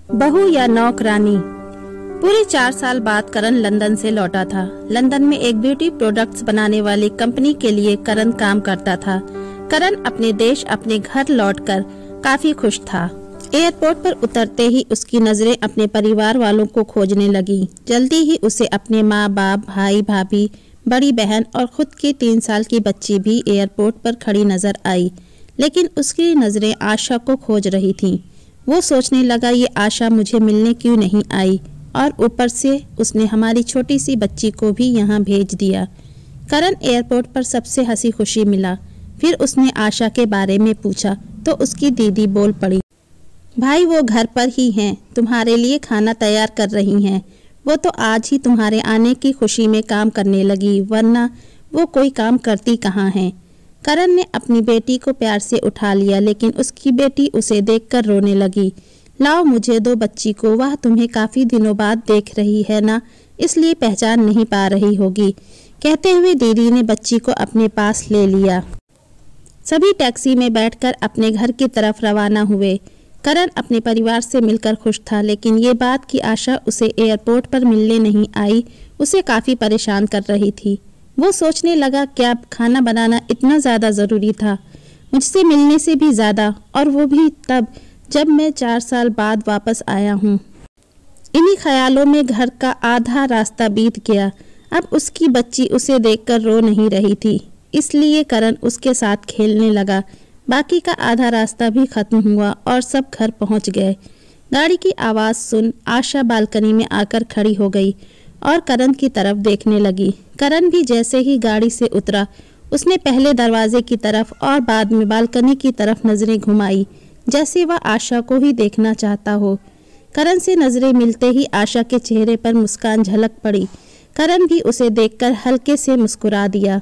बहू या नौकरानी। पूरे 4 साल बाद करण लंदन से लौटा था। लंदन में एक ब्यूटी प्रोडक्ट्स बनाने वाली कंपनी के लिए करण काम करता था। करण अपने देश अपने घर लौटकर काफी खुश था। एयरपोर्ट पर उतरते ही उसकी नजरें अपने परिवार वालों को खोजने लगी। जल्दी ही उसे अपने माँ बाप, भाई भाभी, बड़ी बहन और खुद की 3 साल की बच्ची भी एयरपोर्ट पर खड़ी नजर आई। लेकिन उसकी नजरें आशा को खोज रही थीं। वो सोचने लगा, ये आशा मुझे मिलने क्यों नहीं आई, और ऊपर से उसने हमारी छोटी सी बच्ची को भी यहाँ भेज दिया। करण एयरपोर्ट पर सबसे हंसी खुशी मिला। फिर उसने आशा के बारे में पूछा तो उसकी दीदी बोल पड़ी, भाई वो घर पर ही हैं, तुम्हारे लिए खाना तैयार कर रही हैं। वो तो आज ही तुम्हारे आने की खुशी में काम करने लगी, वरना वो कोई काम करती कहाँ है। करण ने अपनी बेटी को प्यार से उठा लिया, लेकिन उसकी बेटी उसे देखकर रोने लगी। लाओ मुझे दो बच्ची को, वह तुम्हें काफ़ी दिनों बाद देख रही है ना, इसलिए पहचान नहीं पा रही होगी। कहते हुए दीदी ने बच्ची को अपने पास ले लिया। सभी टैक्सी में बैठकर अपने घर की तरफ रवाना हुए। करण अपने परिवार से मिलकर खुश था, लेकिन ये बात कि आशा उसे एयरपोर्ट पर मिलने नहीं आई उसे काफ़ी परेशान कर रही थी। वो सोचने लगा, क्या खाना बनाना इतना ज़्यादा ज़रूरी था, मुझसे मिलने से भी ज़्यादा, और वो भी तब जब मैं 4 साल बाद वापस आया हूँ। इन्हीं ख्यालों में घर का आधा रास्ता बीत गया। अब उसकी बच्ची उसे देखकर रो नहीं रही थी, इसलिए करण उसके साथ खेलने लगा। बाकी का आधा रास्ता भी खत्म हुआ और सब घर पहुंच गए। गाड़ी की आवाज़ सुन आशा बालकनी में आकर खड़ी हो गई और करण की तरफ देखने लगी। करण भी जैसे ही गाड़ी से उतरा, उसने पहले दरवाजे की तरफ और बाद में बालकनी की तरफ नजरें घुमाई, जैसे वह आशा को ही देखना चाहता हो। करण से नजरें मिलते ही आशा के चेहरे पर मुस्कान झलक पड़ी। करण भी उसे देखकर हल्के से मुस्कुरा दिया।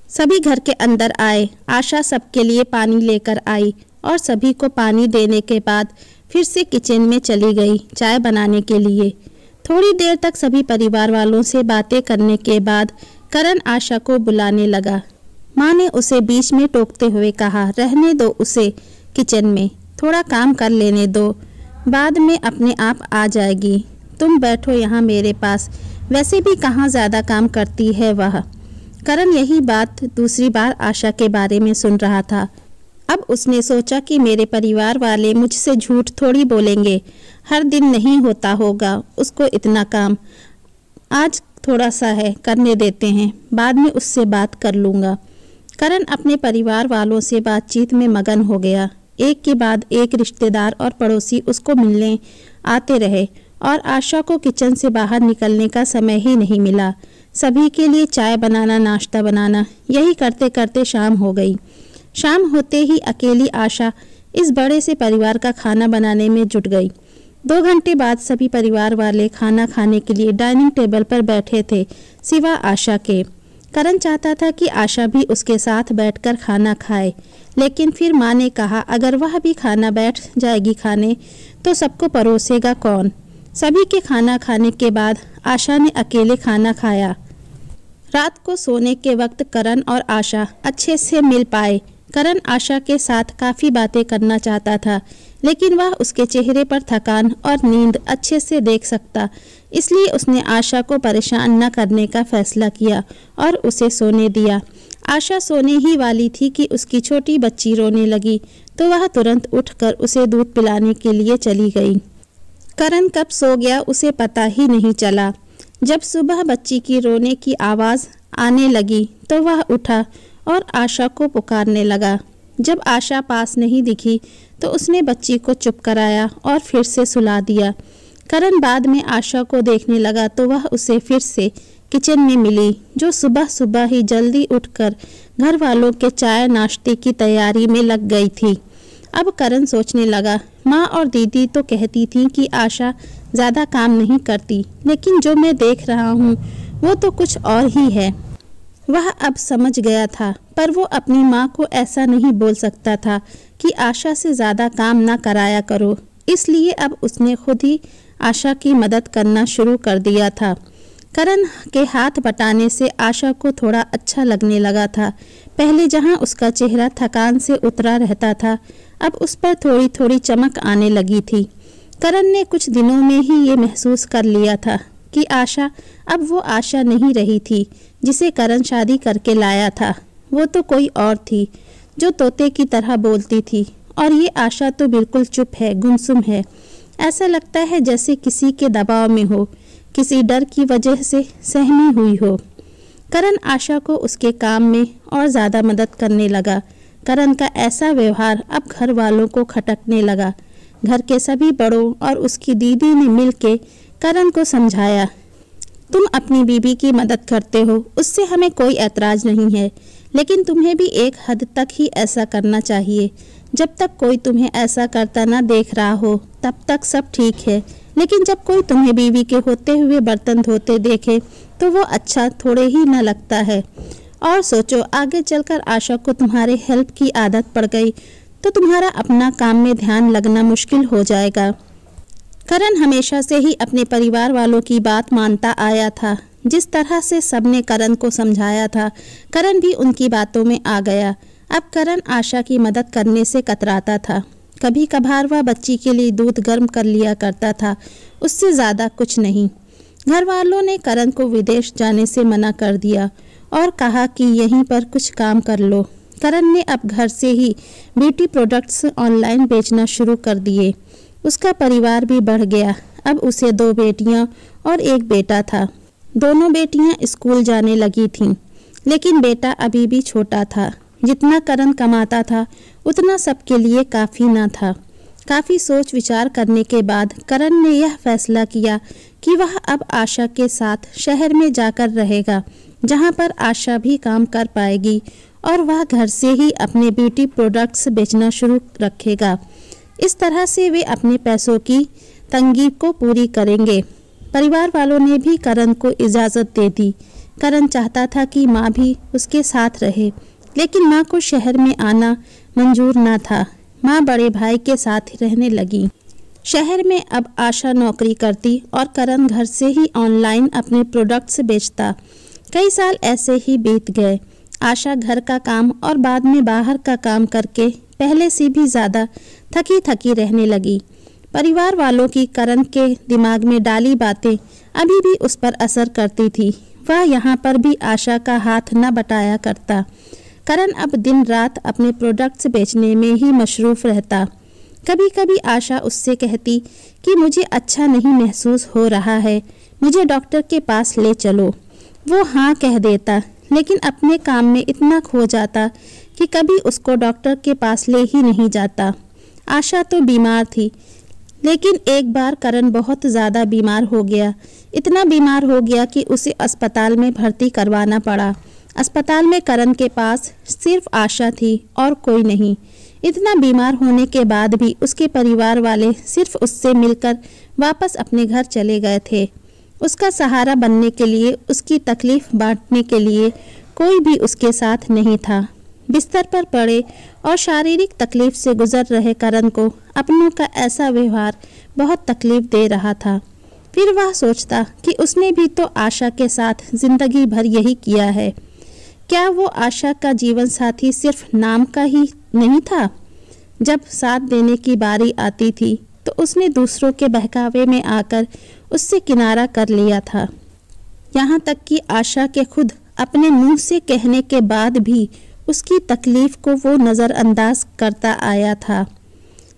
सभी घर के अंदर आए। आशा सबके लिए पानी लेकर आई और सभी को पानी देने के बाद फिर से किचन में चली गई चाय बनाने के लिए। थोड़ी देर तक सभी परिवार वालों से बातें करने के बाद करण आशा को बुलाने लगा। माँ ने उसे बीच में टोकते हुए कहा, रहने दो उसे किचन में, थोड़ा काम कर लेने दो, बाद में अपने आप आ जाएगी। तुम बैठो यहाँ मेरे पास, वैसे भी कहाँ ज़्यादा काम करती है वह। करण यही बात दूसरी बार आशा के बारे में सुन रहा था। अब उसने सोचा कि मेरे परिवार वाले मुझसे झूठ थोड़ी बोलेंगे, हर दिन नहीं होता होगा उसको इतना काम, आज थोड़ा सा है, करने देते हैं, बाद में उससे बात कर लूँगा। करण अपने परिवार वालों से बातचीत में मगन हो गया। एक के बाद एक रिश्तेदार और पड़ोसी उसको मिलने आते रहे और आशा को किचन से बाहर निकलने का समय ही नहीं मिला। सभी के लिए चाय बनाना, नाश्ता बनाना, यही करते करते शाम हो गई। शाम होते ही अकेली आशा इस बड़े से परिवार का खाना बनाने में जुट गई। 2 घंटे बाद सभी परिवार वाले खाना खाने के लिए डाइनिंग टेबल पर बैठे थे, सिवा आशा के। करण चाहता था कि आशा भी उसके साथ बैठकर खाना खाए, लेकिन फिर माँ ने कहा, अगर वह भी खाना बैठ जाएगी खाने तो सबको परोसेगा कौन। सभी के खाना खाने के बाद आशा ने अकेले खाना खाया। रात को सोने के वक्त करण और आशा अच्छे से मिल पाए। करण आशा के साथ काफ़ी बातें करना चाहता था, लेकिन वह उसके चेहरे पर थकान और नींद अच्छे से देख सकता, इसलिए उसने आशा को परेशान न करने का फैसला किया और उसे सोने दिया। आशा सोने ही वाली थी कि उसकी छोटी बच्ची रोने लगी, तो वह तुरंत उठकर उसे दूध पिलाने के लिए चली गई। करण कब सो गया उसे पता ही नहीं चला। जब सुबह बच्ची की रोने की आवाज़ आने लगी तो वह उठा और आशा को पुकारने लगा। जब आशा पास नहीं दिखी तो उसने बच्ची को चुप कराया और फिर से सुला दिया। करण बाद में आशा को देखने लगा तो वह उसे फिर से किचन में मिली, जो सुबह सुबह ही जल्दी उठकर घर वालों के चाय नाश्ते की तैयारी में लग गई थी। अब करण सोचने लगा, माँ और दीदी तो कहती थी कि आशा ज़्यादा काम नहीं करती, लेकिन जो मैं देख रहा हूँ वो तो कुछ और ही है। वह अब समझ गया था, पर वो अपनी माँ को ऐसा नहीं बोल सकता था कि आशा से ज़्यादा काम ना कराया करो, इसलिए अब उसने खुद ही आशा की मदद करना शुरू कर दिया था। करण के हाथ बटाने से आशा को थोड़ा अच्छा लगने लगा था। पहले जहाँ उसका चेहरा थकान से उतरा रहता था, अब उस पर थोड़ी थोड़ी चमक आने लगी थी। करण ने कुछ दिनों में ही ये महसूस कर लिया था कि आशा अब वो आशा नहीं रही थी जिसे करण शादी करके लाया था। वो तो कोई और थी जो तोते की तरह बोलती थी, और ये आशा तो बिल्कुल चुप है, गुमसुम है। ऐसा लगता है जैसे किसी के दबाव में हो, किसी डर की वजह से सहमी हुई हो। करण आशा को उसके काम में और ज़्यादा मदद करने लगा। करण का ऐसा व्यवहार अब घर वालों को खटकने लगा। घर के सभी बड़ों और उसकी दीदी ने मिलकर करण को समझाया, तुम अपनी बीवी की मदद करते हो, उससे हमें कोई ऐतराज़ नहीं है, लेकिन तुम्हें भी एक हद तक ही ऐसा करना चाहिए। जब तक कोई तुम्हें ऐसा करता ना देख रहा हो तब तक सब ठीक है, लेकिन जब कोई तुम्हें बीवी के होते हुए बर्तन धोते देखे तो वो अच्छा थोड़े ही न लगता है। और सोचो, आगे चलकर आशा को तुम्हारे हेल्प की आदत पड़ गई तो तुम्हारा अपना काम में ध्यान लगना मुश्किल हो जाएगा। करण हमेशा से ही अपने परिवार वालों की बात मानता आया था। जिस तरह से सबने करण को समझाया था, करण भी उनकी बातों में आ गया। अब करण आशा की मदद करने से कतराता था। कभी कभार वह बच्ची के लिए दूध गर्म कर लिया करता था, उससे ज़्यादा कुछ नहीं। घर वालों ने करण को विदेश जाने से मना कर दिया और कहा कि यहीं पर कुछ काम कर लो। करण ने अब घर से ही ब्यूटी प्रोडक्ट्स ऑनलाइन बेचना शुरू कर दिए। उसका परिवार भी बढ़ गया। अब उसे 2 बेटियां और 1 बेटा था। दोनों बेटियां स्कूल जाने लगी थीं, लेकिन बेटा अभी भी छोटा था। जितना करण कमाता था उतना सबके लिए काफ़ी ना था। काफ़ी सोच विचार करने के बाद करण ने यह फैसला किया कि वह अब आशा के साथ शहर में जाकर रहेगा, जहां पर आशा भी काम कर पाएगी और वह घर से ही अपने ब्यूटी प्रोडक्ट्स बेचना शुरू रखेगा। इस तरह से वे अपने पैसों की तंगी को पूरी करेंगे। परिवार वालों ने भी करण को इजाज़त दे दी। करण चाहता था कि माँ भी उसके साथ रहे, लेकिन माँ को शहर में आना मंजूर ना था। माँ बड़े भाई के साथ ही रहने लगी। शहर में अब आशा नौकरी करती और करण घर से ही ऑनलाइन अपने प्रोडक्ट्स बेचता। कई साल ऐसे ही बीत गए। आशा घर का काम और बाद में बाहर का काम करके पहले से भी ज़्यादा थकी थकी रहने लगी। परिवार वालों की करण के दिमाग में डाली बातें अभी भी उस पर असर करती थी। वह यहाँ पर भी आशा का हाथ न बटाया करता। करण अब दिन रात अपने प्रोडक्ट्स बेचने में ही मशरूफ़ रहता। कभी कभी आशा उससे कहती कि मुझे अच्छा नहीं महसूस हो रहा है, मुझे डॉक्टर के पास ले चलो। वो हाँ कह देता, लेकिन अपने काम में इतना खो जाता कि कभी उसको डॉक्टर के पास ले ही नहीं जाता। आशा तो बीमार थी, लेकिन एक बार करण बहुत ज़्यादा बीमार हो गया। इतना बीमार हो गया कि उसे अस्पताल में भर्ती करवाना पड़ा। अस्पताल में करण के पास सिर्फ आशा थी और कोई नहीं। इतना बीमार होने के बाद भी उसके परिवार वाले सिर्फ उससे मिलकर वापस अपने घर चले गए थे। उसका सहारा बनने के लिए, उसकी तकलीफ़ बांटने के लिए कोई भी उसके साथ नहीं था। बिस्तर पर पड़े और शारीरिक तकलीफ से गुजर रहे करण को अपनों का ऐसा व्यवहार बहुत तकलीफ दे रहा था। फिर वह सोचता कि उसने भी तो आशा के साथ जिंदगी भर यही किया है। क्या वो आशा का जीवन साथी सिर्फ नाम का ही नहीं था? जब साथ देने की बारी आती थी तो उसने दूसरों के बहकावे में आकर उससे किनारा कर लिया था। यहाँ तक कि आशा के खुद अपने मुंह से कहने के बाद भी उसकी तकलीफ को वो नज़रअंदाज करता आया था।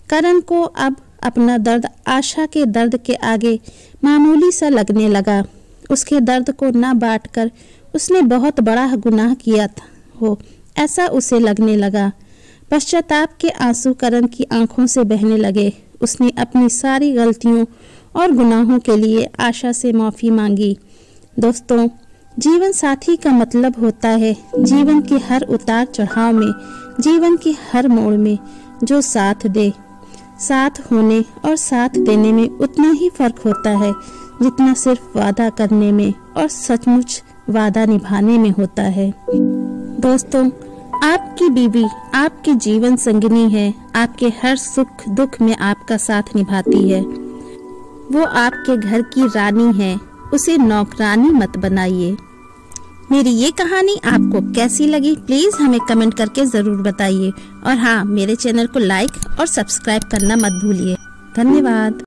करण को अब अपना दर्द आशा के दर्द के आगे मामूली सा लगने लगा। उसके दर्द को ना बांटकर उसने बहुत बड़ा गुनाह किया हो, ऐसा उसे लगने लगा। पश्चाताप के आंसू करण की आंखों से बहने लगे। उसने अपनी सारी गलतियों और गुनाहों के लिए आशा से माफ़ी मांगी। दोस्तों, जीवन साथी का मतलब होता है जीवन के हर उतार चढ़ाव में, जीवन के हर मोड़ में जो साथ दे। साथ होने और साथ देने में उतना ही फर्क होता है जितना सिर्फ वादा करने में और सचमुच वादा निभाने में होता है। दोस्तों, आपकी बीवी आपकी जीवन संगिनी है। आपके हर सुख दुख में आपका साथ निभाती है। वो आपके घर की रानी है, उसे नौकरानी मत बनाइए। मेरी ये कहानी आपको कैसी लगी प्लीज़ हमें कमेंट करके ज़रूर बताइए। और हाँ, मेरे चैनल को लाइक और सब्सक्राइब करना मत भूलिए। धन्यवाद।